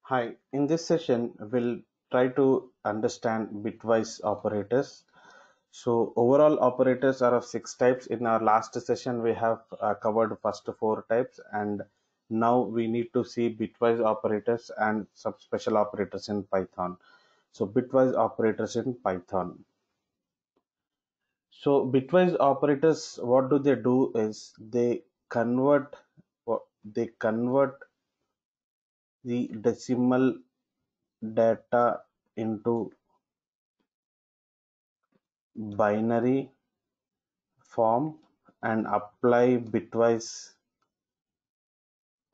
Hi, in this session, we'll try to understand bitwise operators. So, overall operators are of six types. In our last session, we have covered first four types, and now we need to see bitwise operators and some special operators in Python. So, bitwise operators in Python. So, bitwise operators, what do they do is they convert the decimal data into binary form and apply bitwise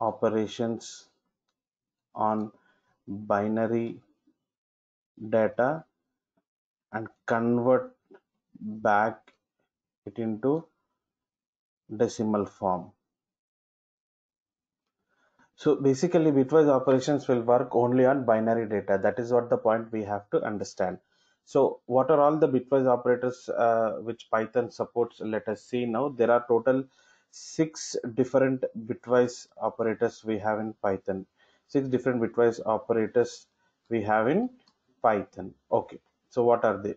operations on binary data and convert back it into decimal form. So basically bitwise operations will work only on binary data. That is what the point we have to understand. So what are all the bitwise operators which Python supports? Let us see now. There are total six different bitwise operators we have in Python. Six different bitwise operators we have in Python. Okay. So what are they?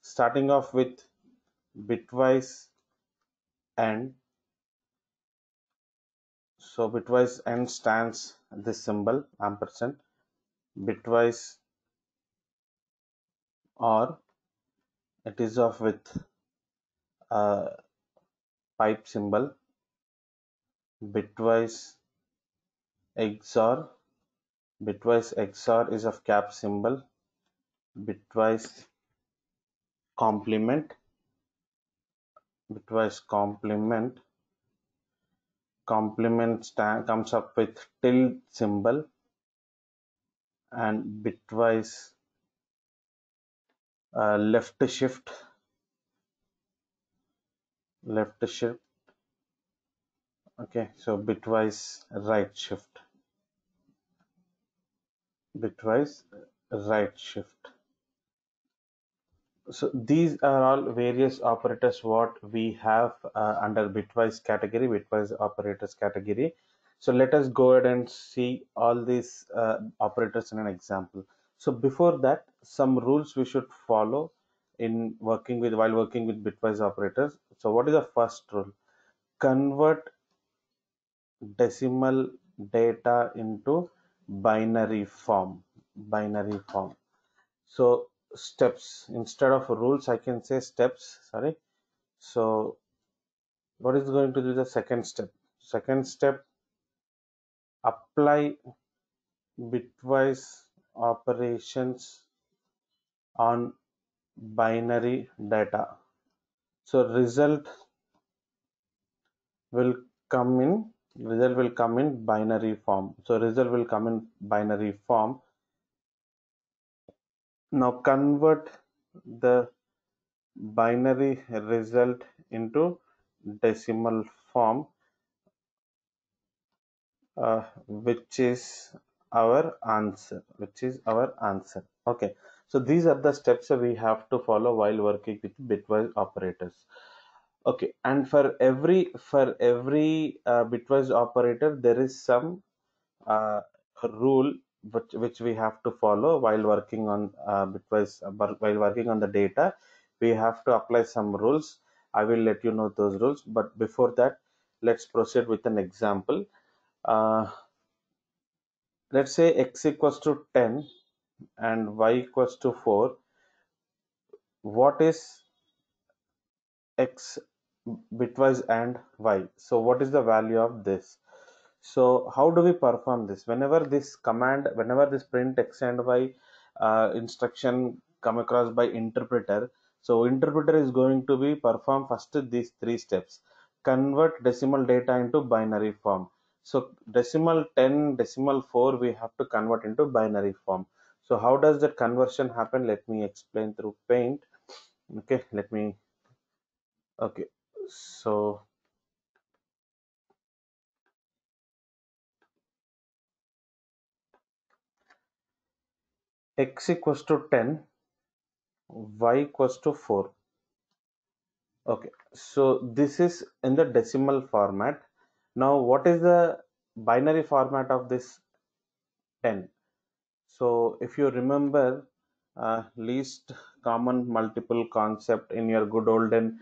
Starting off with bitwise and so bitwise and stands this symbol ampersand bitwise or it is of with a pipe symbol. Bitwise XOR. Bitwise XOR is of cap symbol. Bitwise complement. Bitwise complement. Complement comes up with tilde symbol and bitwise left shift. Left shift. Okay, so bitwise right shift. Bitwise right shift. So these are all various operators what we have under bitwise category, bitwise operators category. So let us go ahead and see all these operators in an example. So before that, some rules we should follow in working with while working with bitwise operators. So what is the first rule? Convert decimal data into binary form. Binary form. So steps instead of rules, I can say steps. Sorry. So what is going to do the second step? Second step, apply bitwise operations on binary data. So will result will come in binary form. So result will come in binary form. Now convert the binary result into decimal form, which is our answer. Okay, so these are the steps we have to follow while working with bitwise operators. Okay, and for every bitwise operator there is some uh, rule which we have to follow while working on bitwise while working on the data. We have to apply some rules. I will let you know those rules, but before that, let's proceed with an example. uh, let's say x equals to 10 and y equals to 4. What is x bitwise and y? So what is the value of this? So how do we perform this? Whenever this print x and y instruction come across by interpreter, so interpreter is going to be perform first these three steps. Convert decimal data into binary form. So decimal 10, decimal 4, we have to convert into binary form. So how does that conversion happen? Let me explain through Paint. Okay, okay. So x equals to 10, y equals to 4. Okay, so this is in the decimal format. Now, what is the binary format of this 10. So if you remember least common multiple concept in your good olden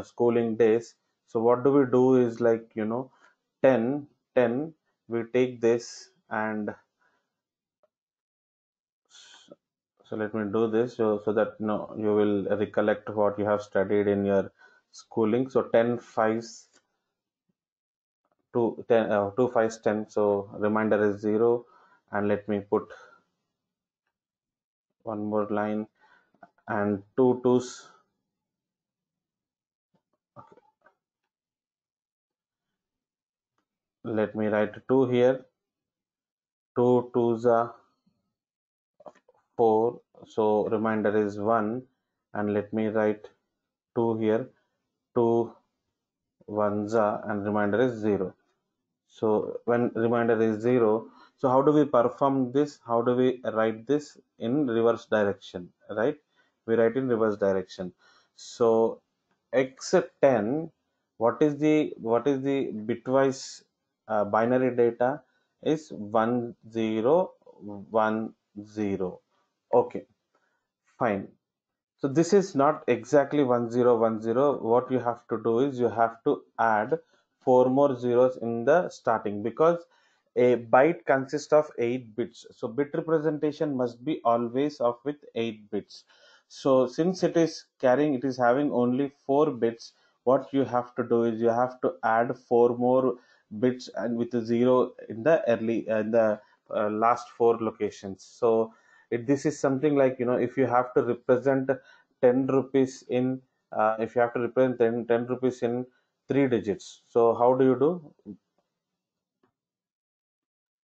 schooling days, so what do we do is, like, 10, 10, we take this, and so let me do this, so that you will recollect what you have studied in your schooling. So 10 fives to 10, 2 fives 10, so remainder is 0. And let me put one more line, and two twos. Let me write 2 here. 2 twos are 4, so remainder is 1. And let me write 2 here. 2 ones are, and remainder is 0. So when remainder is 0, so how do we perform this? How do we write this in reverse direction, right? We write in reverse direction. So x10, what is the bitwise binary data is 1010. Okay, fine. So this is not exactly 1010. What you have to do is you have to add four more zeros in the starting, because a byte consists of 8 bits. So bit representation must be always of with 8 bits. So since it is having only 4 bits, what you have to do is you have to add four more bits, and with a zero in the last four locations. So this is something like, if you have to represent 10 rupees in if you have to represent 10 rupees in three digits, so how do you do,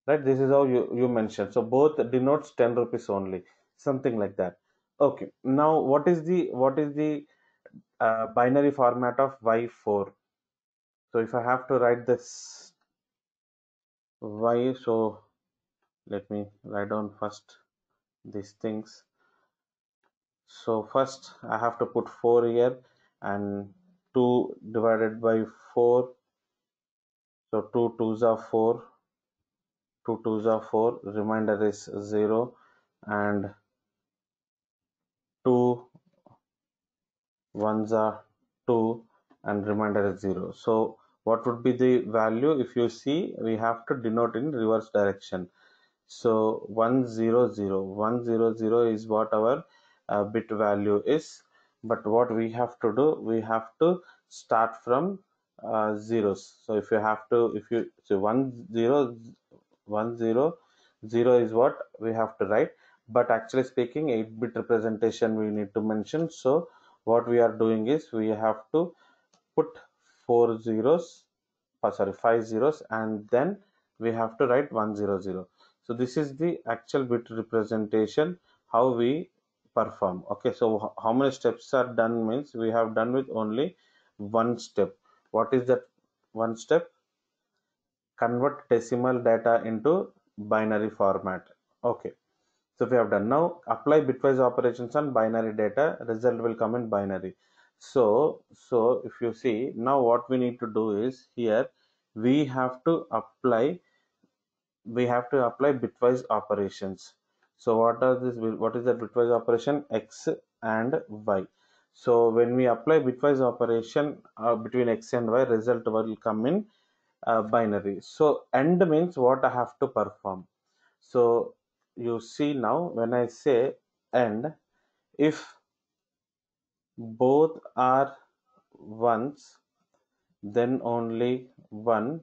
right? This is how you mentioned, so both denotes 10 rupees only, something like that. Okay, now what is the binary format of y4? So if I have to write this y, so let me write down first these things. So first I have to put 4 here, and 2 divided by 4. So 2 twos are 4, 2 twos are 4, remainder is 0, and 2 ones are 2, and remainder is 0. So what would be the value? If you see, we have to denote in reverse direction. So 100 is what our bit value is. But what we have to do, we have to start from zeros. So if you so 100 is what we have to write. But actually speaking, 8-bit representation we need to mention. So what we are doing is we have to put four zeros, sorry, 5 zeros, and then we have to write 100. So this is the actual bit representation, how we perform. Okay, so how many steps are done means we have done with only one step. What is that one step? Convert decimal data into binary format. Okay, so we have done. Now apply bitwise operations on binary data, result will come in binary. So if you see, now what we need to do is, here we have to apply bitwise operations. So what is the bitwise operation? X and y. So when we apply bitwise operation between x and y, result will come in binary. So end means what I have to perform. So you see, now when I say end, if both are ones, then only one,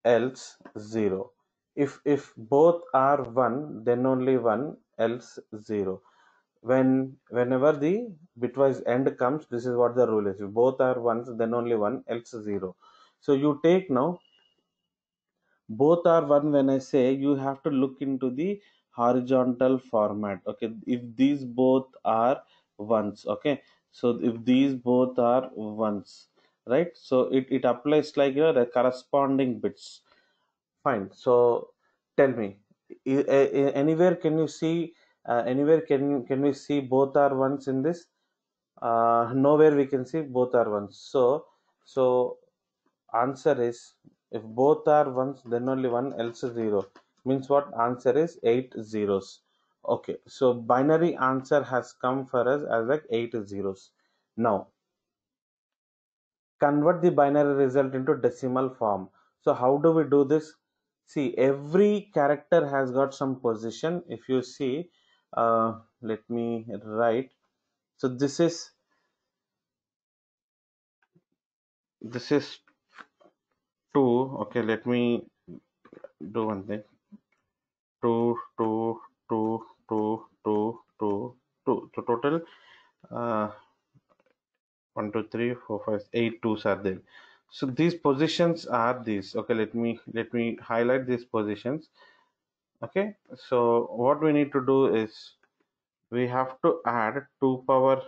else zero. If both are one, then only one, else zero. Whenever the bitwise end comes, this is what the rule is. If both are ones, then only one, else zero. So you take now both are one. When I say, you have to look into the horizontal format. Okay, if these both are ones, okay, so if these both are ones, right, so it applies like, the corresponding bits. Fine. So tell me, anywhere can you see, anywhere can we see both are ones in this? Nowhere we can see both are ones. So answer is, if both are ones, then only one, else zero. means what? Answer is 8 zeros. Okay, so binary answer has come for us as like 8 zeros. Now convert the binary result into decimal form. So how do we do this? See, every character has got some position. If you see, let me write. So this is 2. Okay, let me do one thing. 2 2 2 2 2 2 2. So total uh, 1 2 3 4 5 8 twos are there. So these positions are these. Okay, let me highlight these positions. Okay, so what we need to do is we have to add 2 power.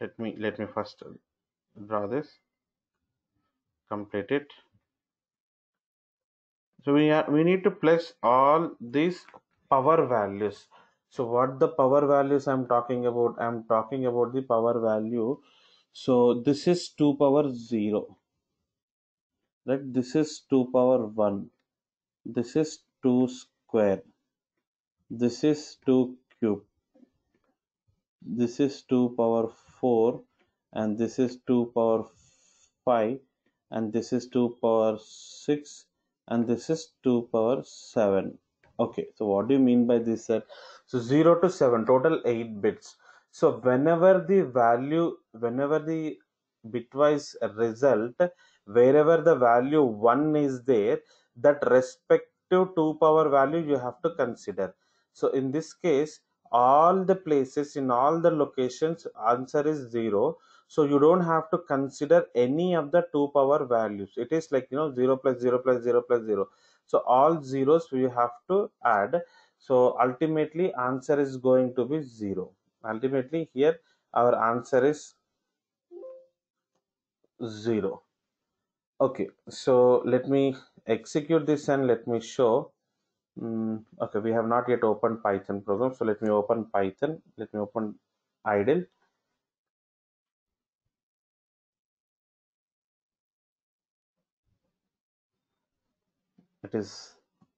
Let me first draw this, complete it. So we need to place all these power values. So what the power values I'm talking about? I'm talking about the power value. So this is 2 power 0, right? This is 2 power 1. This is 2 square. This is 2 cube. This is 2 power 4, and this is 2 power 5, and this is 2 power 6, and this is 2 power 7. Okay, so what do you mean by this, sir? So 0 to 7, total 8 bits. So whenever the bitwise result, wherever the value 1 is there, that respective 2 power value you have to consider. So in this case, all the places in all the locations answer is 0, so you don't have to consider any of the 2 power values. It is like 0 plus 0 plus 0 plus 0. So all zeros we have to add. So ultimately answer is going to be 0. Ultimately here our answer is 0. Okay, so let me execute this and let me show. Okay, we have not yet opened Python program, so let me open Python. Let me open idle. It is,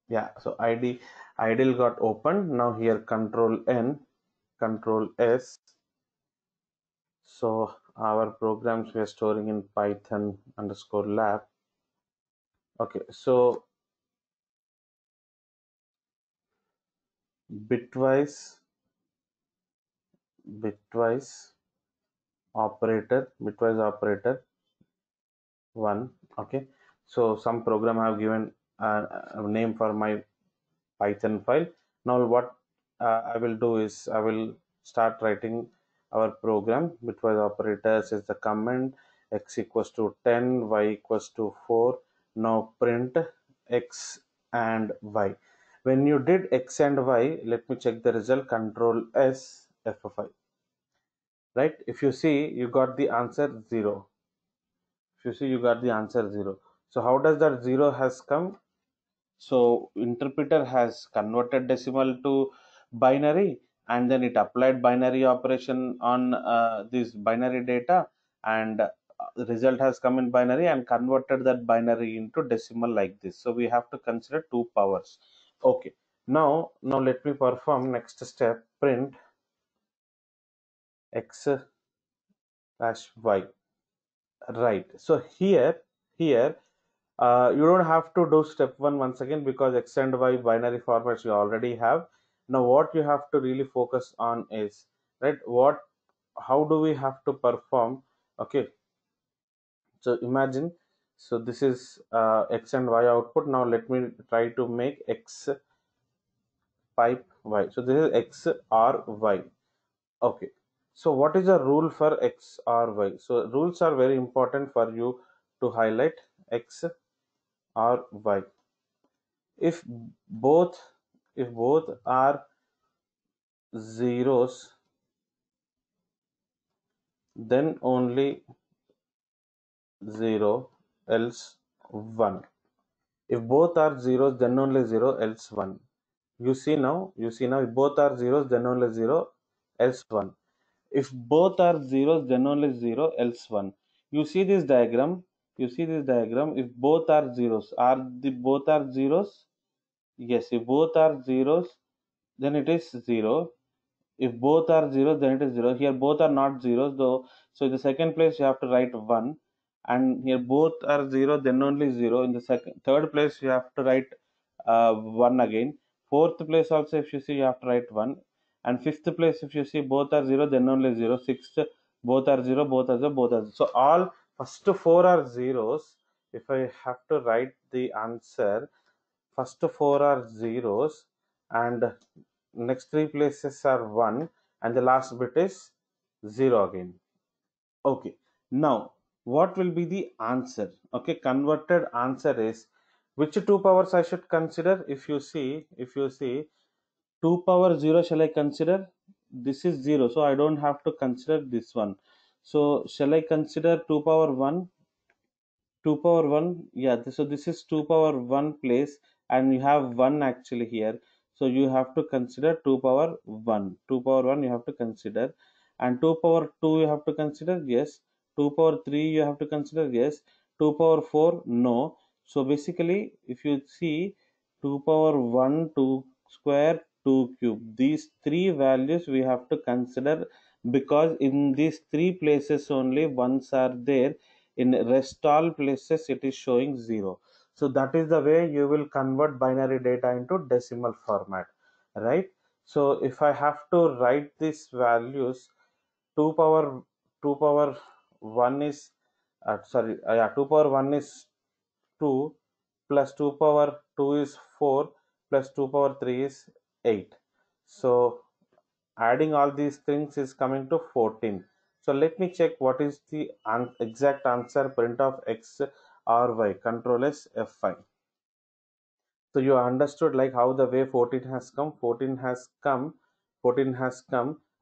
yeah. So idle got opened. Now here Control N, Control S. So our programs we are storing in Python underscore lab. Okay, so bitwise bitwise bitwise operator 1. Okay, so some program I have given a name for my Python file. Now what I will do is I will start writing our program. Bitwise operators is the command x equals to 10, y equals to 4. Now print x and y. When you did x and y, let me check the result. Control S F5. Right? If you see, you got the answer 0. If you see, you got the answer 0. So how does that 0 has come? So interpreter has converted decimal to binary, and then it applied binary operation on this binary data, and the result has come in binary and converted that binary into decimal like this. So we have to consider 2 powers. Okay, now let me perform next step. Print x dash y. Right, so here you don't have to do step 1 once again, because x and y binary formats you already have. Now what you have to really focus on is, right, how do we have to perform? Okay, so imagine, so this is x and y output. Now let me try to make x pipe y. So this is x or y. Okay, so what is the rule for x or y? So rules are very important for you to highlight. X or y, if both are zeros, then only 0, else 1. If both are zeros, then only 0, else 1. You see now if both are zeros, then only 0, else 1. If both are zeros, then only 0, else 1. You see this diagram, you see this diagram, if both are zeros, are the both are zeros? Yes, if both are zeros, then it is 0. If both are zeros, then it is 0. Here both are not zeros though, so in the second place you have to write 1, and here both are 0, then only 0. In the second third place you have to write 1 again. Fourth place also, if you see, you have to write 1, and fifth place, if you see, both are 0, then only 0. Sixth, both are 0, both are 0, both are 0. So all first four are zeros. If I have to write the answer, first four are zeros, and next three places are 1, and the last bit is 0 again. Okay, now what will be the answer? Okay, converted answer is, which two powers I should consider? If you see 2 power 0, shall I consider? This is 0, so I don't have to consider this one. So shall I consider 2 power 1? 2 power 1, yeah, so this is 2 power 1 place, and you have 1 actually here, so you have to consider 2 power 1. 2 power 1 you have to consider, and 2 power 2 you have to consider, yes. 2 power 3 you have to consider, yes. 2 power 4, no. So basically, if you see, 2 power 1, 2 square, 2 cube, these three values we have to consider, because in these three places only ones are there. In rest all places it is showing 0. So that is the way you will convert binary data into decimal format, right? So if I have to write these values, 2 power 2 power 1 is yeah, 2 power 1 is 2, plus 2 power 2 is 4, plus 2 power 3 is 8. So adding all these things is coming to 14. So let me check what is the exact answer. Print of x or y, control s F5. So you understood like how the way 14 has come. 14 has come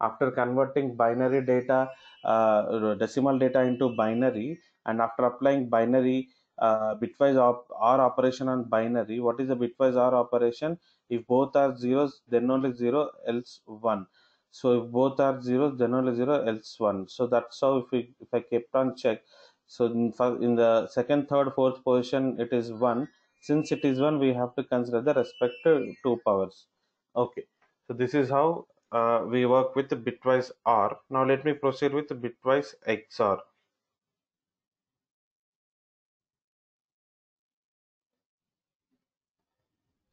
after converting binary data, decimal data into binary, and after applying binary bitwise or operation on binary. What is the bitwise or operation? If both are zeros, then only 0, else 1. So if both are zeros, then only 0, else 1. So that's how, if I kept on check, so in the second, third, fourth position it is 1. Since it is 1, we have to consider the respective two powers. Okay, so this is how we work with the bitwise OR. Now let me proceed with the bitwise XOR.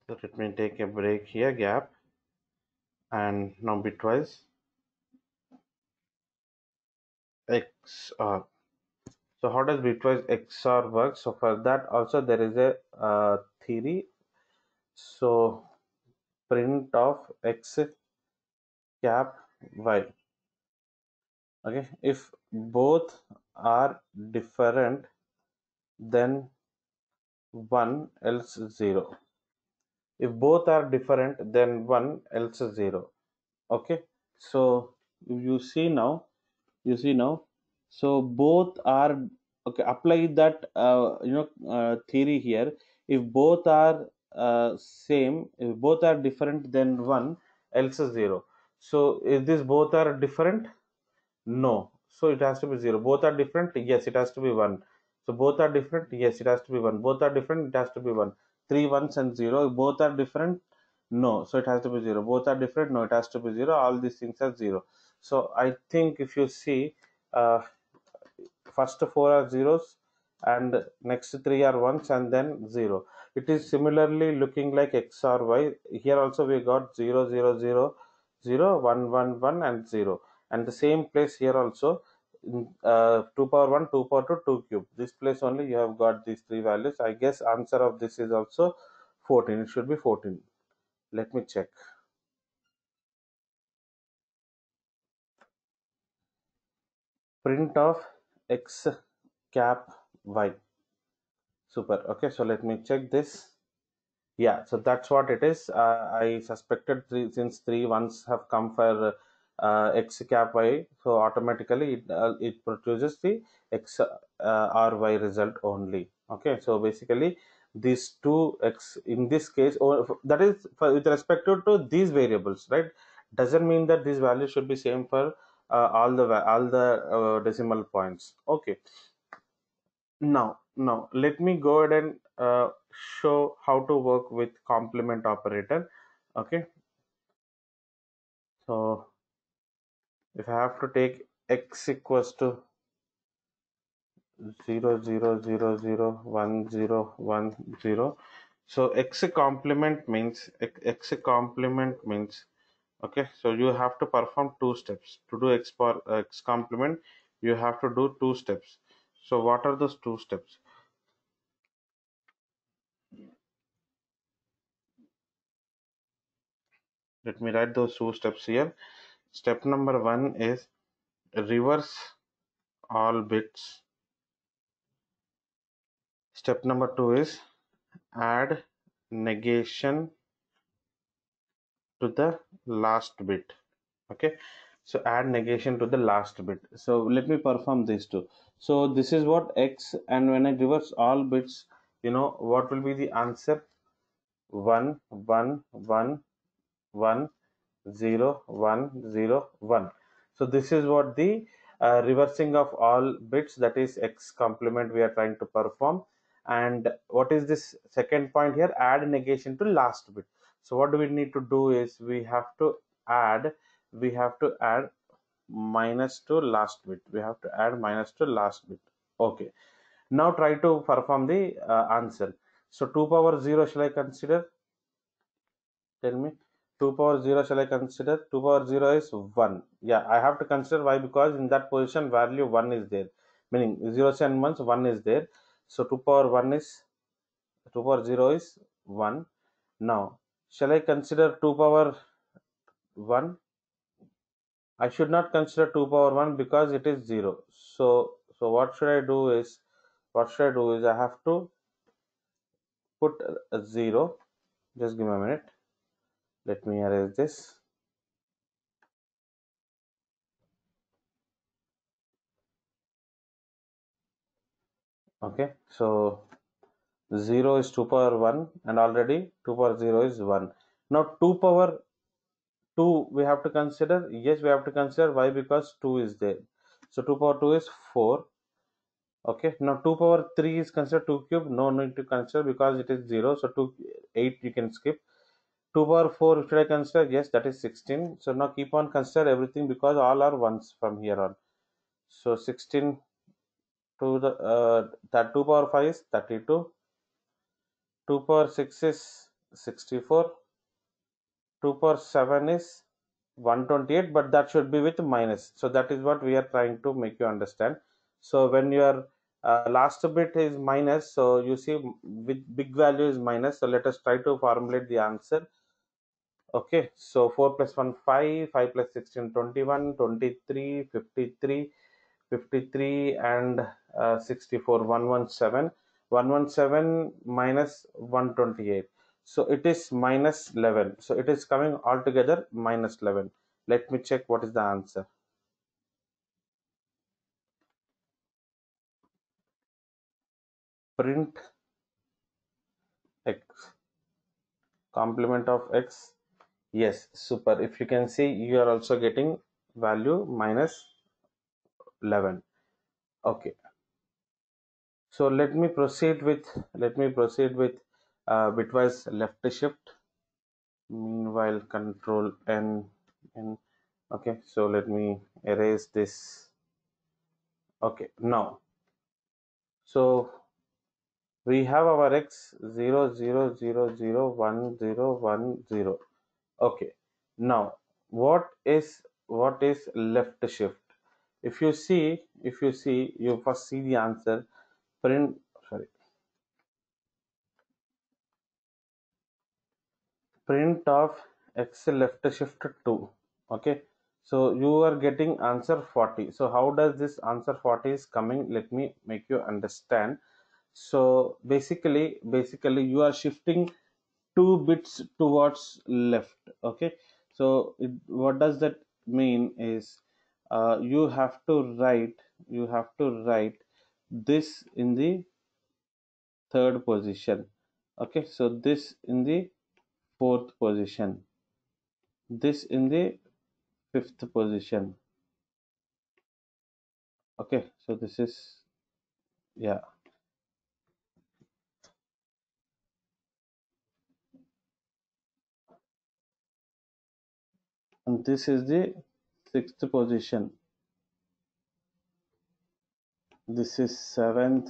So let me take a break here, gap, and now bitwise XOR. So how does bitwise XOR work? So for that also there is a theory. So print of X cap Y. Okay, if both are different, then 1, else 0. If both are different, then 1, else 0. Okay, so you see now, so both are, okay, apply that theory here. If both are same, if both are different, then 1, else 0. So if these both are different, no. So it has to be 0. Both are different? Yes, it has to be 1. So both are different? Yes, it has to be 1. Both are different? It has to be 1. 3 ones and 0. Both are different? No. So it has to be 0. Both are different? No, it has to be 0. All these things are 0. So I think if you see, uh, first four are zeros, and next three are ones, and then 0. It is similarly looking like X or Y. Here also we got 0, 0, 0, 0, 1, 1, 1, and 0. And the same place here also, 2 power 1, 2 power 2, 2 cube. This place only you have got these three values. I guess answer of this is also 14. It should be 14. Let me check. Print of X cap Y. Super. Okay, so let me check this. Yeah, so that's what it is. I suspected since three ones have come for x cap y, so automatically it produces the x or y result only. Okay, so basically these two x in this case, or that is for, with respect to these variables, right? Doesn't mean that these values should be same for all the decimal points. Okay, Now let me go ahead and show how to work with complement operator. Okay, so if I have to take x equals to 0 0 0 0 1 0 1 0, so x complement means okay, so you have to perform two steps to do x complement. You have to do two steps. So what are those two steps? Let me write those two steps here. Step number one is reverse all bits. Step number two is add negation to the last bit. Okay, so add negation to the last bit. So let me perform these two. So this is what x, and when I reverse all bits, what will be the answer? 1 1 1 1 0 1 0 1. So this is what the reversing of all bits, that is x complement, we are trying to perform. And what is this second point here? Add negation to last bit. So what do we need to do is add we have to add minus to last bit. We have to add minus to last bit. Okay, now try to perform the answer. So 2 power 0 shall I consider? Tell me. 2 power 0 shall I consider? 2 power 0 is 1. Yeah, I have to consider. Why? Because in that position value 1 is there. Meaning 0 and 1, 1 is there. So 2 power 1 is 2 power 0 is 1. Now, shall I consider 2 power 1? I should not consider 2 power 1 because it is 0. So what should I do is I have to put a 0. Just give me a minute. Let me erase this. Okay, so 0 is 2 power 1, and already 2 power 0 is 1. Now 2 power 2 we have to consider. Yes, we have to consider. Why? Because 2 is there. So 2 power 2 is 4. Okay, now 2 power 3 is considered 2 cube. No need to consider because it is 0. So 2 8 you can skip. 2 power 4 should I consider? Yes, that is 16. So now keep on consider everything because all are ones from here on. So 16 to the that 2 power 5 is 32. 2 power 6 is 64. 2 power 7 is 128, but that should be with minus. So that is what we are trying to make you understand. So when your last bit is minus, so you see with big value is minus. So let us try to formulate the answer. Okay, so 4 plus 1 5, 5 plus 16 21, 23, 53, 53, and 64 117. 117 minus 128, so it is minus 11. So it is coming altogether minus 11. Let me check what is the answer. Print x, complement of x. Yes, super. If you can see, you are also getting value minus 11. Okay, so let me proceed with bitwise left shift. Meanwhile, control n. Okay, so let me erase this. Okay, now, so we have our x 0 0 0 0 1 0 1 0. Okay, now what is left shift? If you see, you first see the answer. Print, sorry, print of x left shift 2. Okay, so you are getting answer 40. So how does this answer 40 is coming? Let me make you understand. So basically you are shifting 2 bits towards left. Okay, so what does that mean is you have to write this in the third position. Okay, so this in the fourth position, this in the fifth position. Okay, so this is, yeah, and this is the sixth position. This is seventh.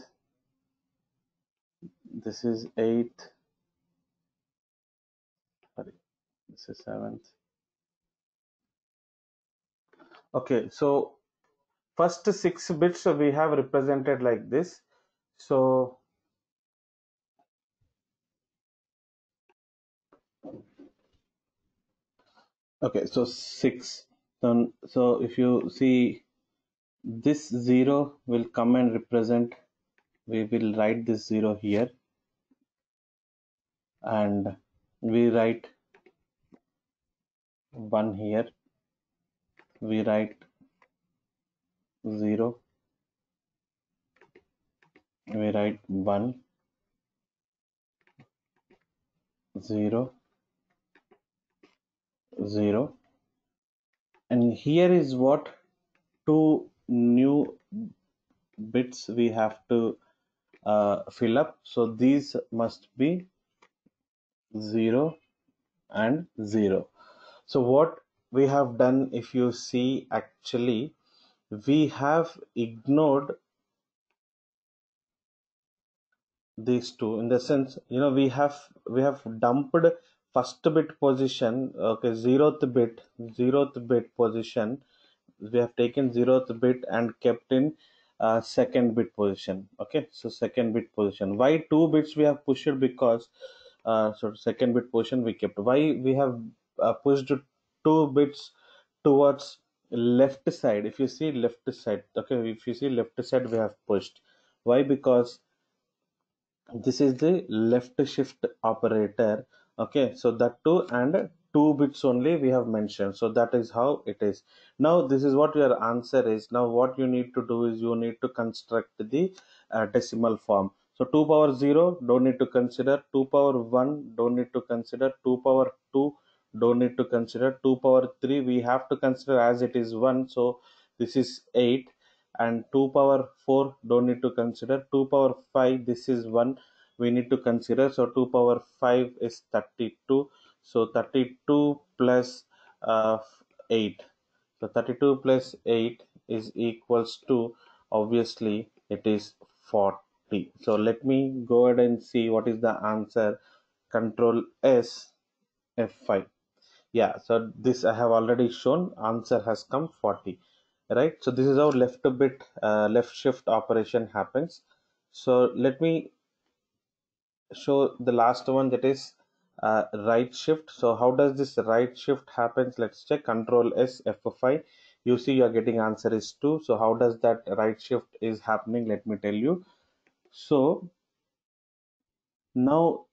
This is eighth. Sorry, this is seventh. Okay, so first 6 bits we have represented like this. So okay, so 6. So if you see, this 0 will come and represent, we will write this 0 here, and we write 1 here, we write 0, we write 1, 0, 0, and here is what two new bits we have to fill up. So these must be 0 and 0. So what we have done, if you see, actually we have ignored these two, in the sense, we have dumped first bit position. Okay, zeroth bit position, we have taken zeroth bit and kept in second bit position. Okay, so second bit position, why 2 bits we have pushed? Because so second bit position we kept. Why we have pushed 2 bits towards left side? If you see left side, okay, if you see left side, we have pushed. Why? Because this is the left shift operator. Okay, so that too, and 2 bits only we have mentioned. So that is how it is. Now this is what your answer is. Now what you need to do is you need to construct the decimal form. So 2 power 0 don't need to consider, 2 power 1 don't need to consider, 2 power 2 don't need to consider, 2 power 3 we have to consider as it is 1, so this is 8, and 2 power 4 don't need to consider, 2 power 5 this is 1 we need to consider, so 2 power 5 is 32, so 32 plus 8, so 32 plus 8 is equals to, obviously it is 40. So let me go ahead and see what is the answer. Control S, F5. Yeah, so this I have already shown, answer has come 40, right? So this is how left shift operation happens. So let me show the last one, that is right shift. So how does this right shift happens? Let's check. Control S, F5. You see you're getting answer is 2. So how does that right shift is happening? Let me tell you. So now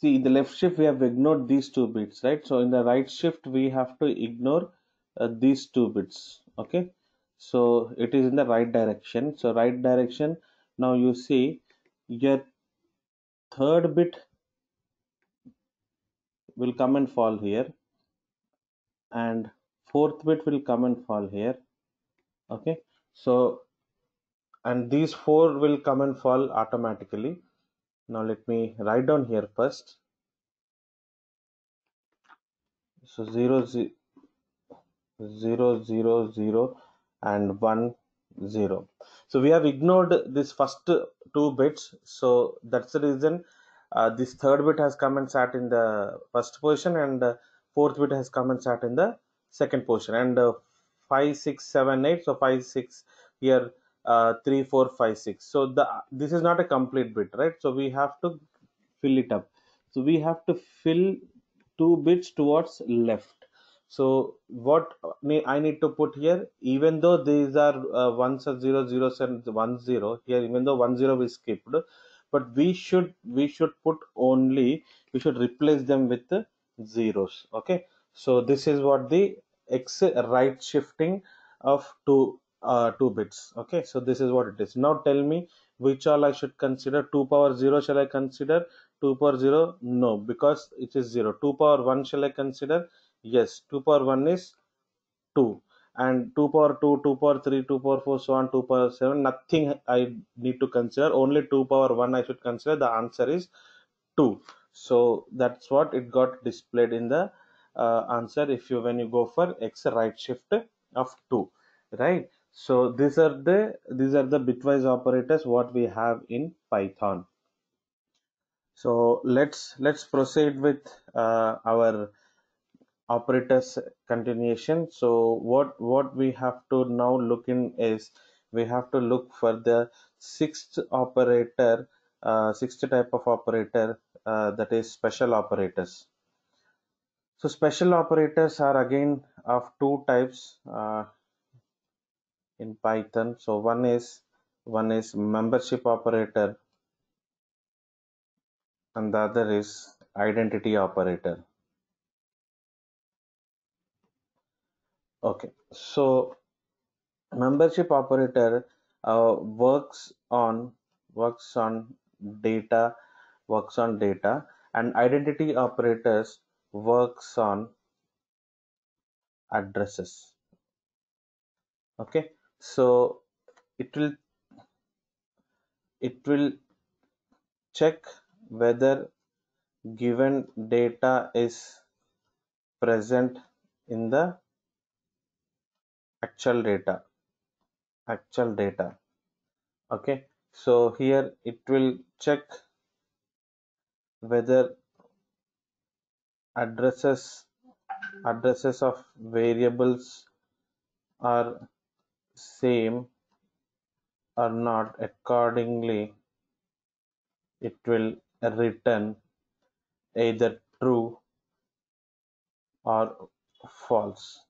see, in the left shift we have ignored these 2 bits, right? So in the right shift we have to ignore these 2 bits. Okay, so it is in the right direction. So right direction, now you see your third bit will come and fall here, and fourth bit will come and fall here. Okay, so and these 4 will come and fall automatically. Now let me write down here first. So 0 0 0 and 1 0. So we have ignored this first 2 bits, so that's the reason this third bit has come and sat in the first position, and fourth bit has come and sat in the second position, and 5 6 7 8, so 5 6 here, 3 4 5 6, so this is not a complete bit, right? So we have to fill it up. So we have to fill 2 bits towards left. So what I need to put here, even though these are ones are 0 zeros and 1 0 here, even though 1 0 we skipped, but we should put only, we should replace them with the zeros. Okay, so this is what the x right shifting of 2 bits. Okay, so this is what it is. Now tell me which all I should consider. 2 power 0 shall I consider? 2 power 0, no, because it is 0. 2 power 1 shall I consider? Yes, 2 power 1 is 2, and 2 power 2, 2 power 3, 2 power 4, so on, 2 power 7, nothing I need to consider, only 2 power 1 I should consider. The answer is 2. So that's what it got displayed in the answer if you when you go for x right shift of 2, right? So these are the bitwise operators what we have in Python. So let's proceed with our operators continuation. So what we have to now look in is we have to look for the sixth operator, sixth type of operator, that is special operators. So special operators are again of two types in Python. So one is membership operator and the other is identity operator. Okay, so membership operator works on data data, and identity operators works on addresses. Okay, so it will it will check whether given data is present in the actual data. Okay, so here it will check whether addresses of variables are same or not. Accordingly, it will return either true or false.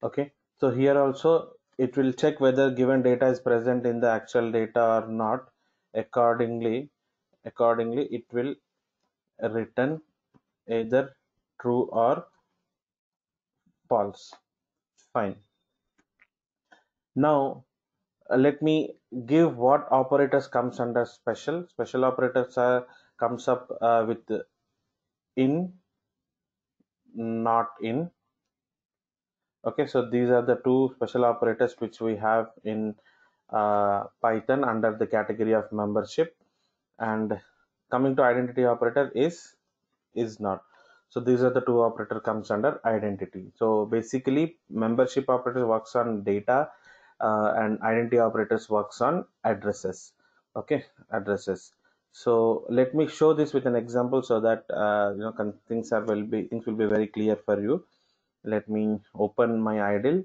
Okay, so here also it will check whether given data is present in the actual data or not. Accordingly it will return either true or false. Fine. Now let me give what operators comes under special operators are comes up with in, not in. Okay, so these are the two special operators which we have in Python under the category of membership. And coming to identity operator is not. So these are the two operator comes under identity. So basically membership operator works on data, and identity operators works on addresses. Okay, addresses. So let me show this with an example so that things will be very clear for you. Let me open my idle,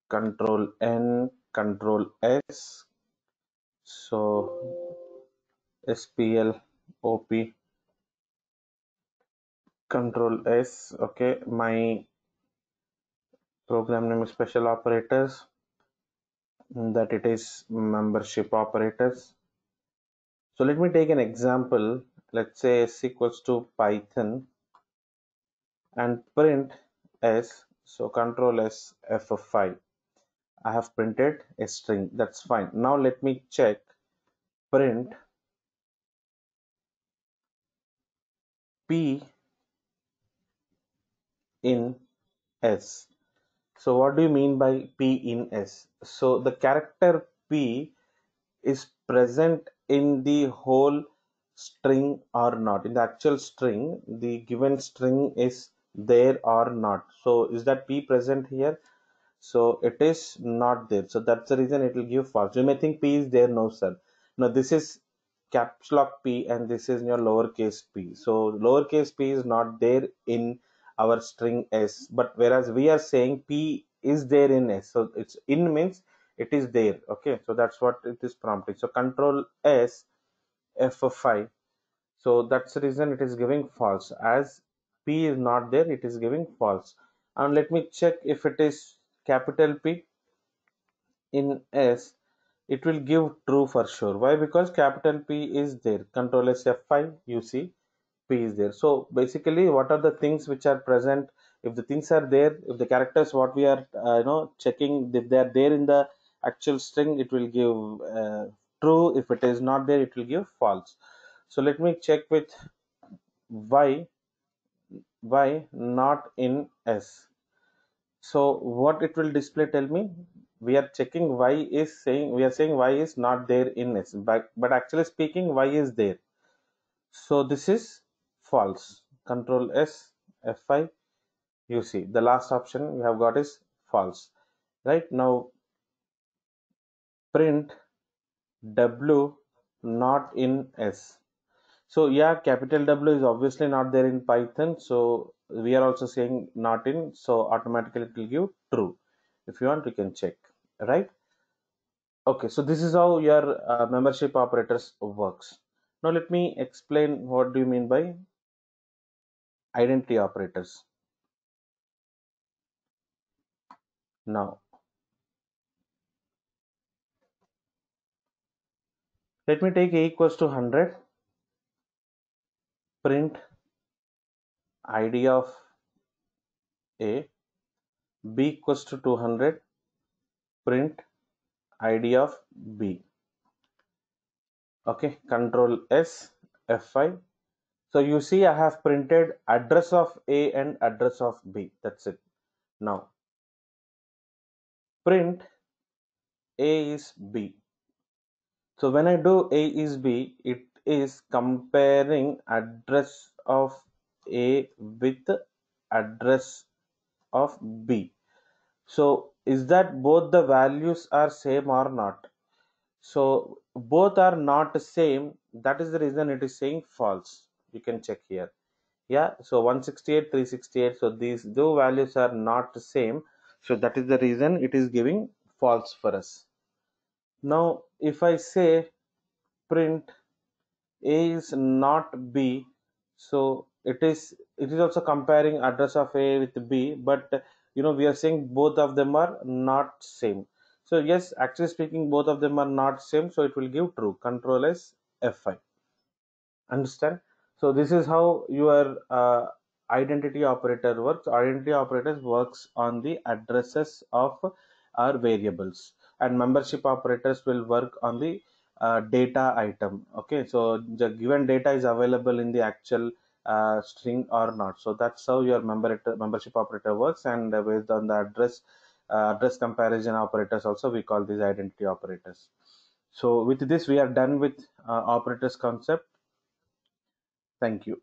control N, control S. So SPL OP, control S. Okay, my program name is special operators, that it is membership operators. So let me take an example. Let's say s equals to Python and print s. So control S f of 5. I have printed a string. That's fine. Now let me check print p in s. So what do you mean by p in s? So the character p is present in the whole string or not. In the actual string, the given string is there or not. So is that p present here? So it is not there. So that's the reason it will give false. You may think p is there. No, sir. No, this is caps lock p and this is your lowercase p. So lowercase p is not there in our string s. But whereas we are saying p is there in s. So it's in means it is there. Okay. So that's what it is prompting. So control S f of 5. So that's the reason it is giving false. As p is not there, it is giving false. And let me check if it is capital P in S, it will give true for sure. Why? Because capital P is there. Control S F5, you see P is there. So basically, what are the things which are present? If the things are there, if the characters what we are checking, if they are there in the actual string, it will give true. If it is not there, it will give false. So let me check with y not in S. So what it will display, tell me? We are checking we are saying y is not there in S, but actually speaking y is there. So this is false. Control S F5, you see the last option we have got is false. Right now, print W not in S. So yeah, capital W is obviously not there in Python. So we are also saying not in. So automatically it will give true. If you want, you can check. Right? Okay. So this is how your membership operators works. Now let me explain what do you mean by identity operators. Now let me take A equals to 100. Print ID of A. B equals to 200. Print ID of B. Okay. Control S F5. So you see I have printed address of A and address of B. That's it. Now print A is B. So when I do A is B, it is comparing address of A with address of B. So is that both the values are same or not? So both are not same. That is the reason it is saying false. You can check here. Yeah, so 168, 368. So these two values are not the same. So that is the reason it is giving false for us. Now, if I say print A is not B, so it is also comparing address of A with B, but we are saying both of them are not same. So yes, actually speaking, both of them are not same. So it will give true. Control is F5. Understand? So this is how your identity operator works. Identity operators works on the addresses of our variables, and membership operators will work on the data item. Okay, so the given data is available in the actual string or not. So that's how your membership operator works, and based on the address comparison operators also we call these identity operators. So with this we are done with operators concept. Thank you.